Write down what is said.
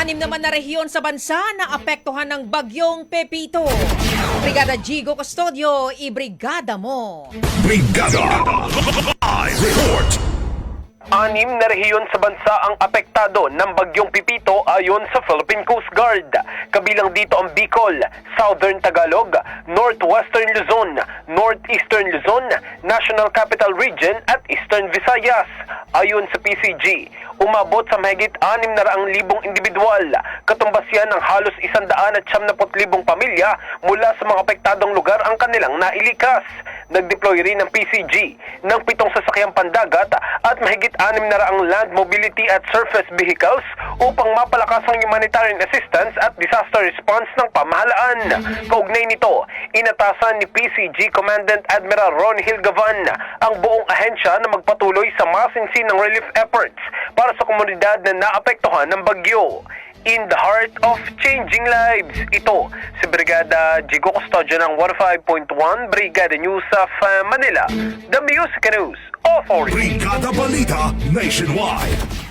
Anim naman na rehiyon sa bansa na apektuhan ng bagyong Pepito. Brigada Jigo Custodio, ibrigada mo. Brigada Live Report. Anim na rehiyon sa bansa ang apektado ng bagyong Pepito ayon sa Philippine Coast Guard. Kabilang dito ang Bicol, Southern Tagalog, Northwestern Luzon, Northeastern Luzon, National Capital Region at Eastern Visayas. Ayon sa PCG, umabot sa mahigit 600,000 individual, katumbas yan ng halos 190,000 pamilya mula sa mga apektadong lugar ang kanilang nailikas. Nag-deploy rin ng PCG ng 7 sasakyang pandagat at mahigit 600 land mobility at surface vehicles upang mapalakas ang humanitarian assistance at disaster response ng pamahalaan. Kaugnay nito, inatasan ni PCG Commandant Admiral Ron Hilgavan ang buong ahensya na magpatuloy sa masinsinang relief efforts para sa komunidad na naapektuhan ng bagyo. In the heart of changing lives, ito si Brigada Jigo Custodio ng 105.1 Brigada News of Manila, the Music News Authority. Brigada Balita Nationwide.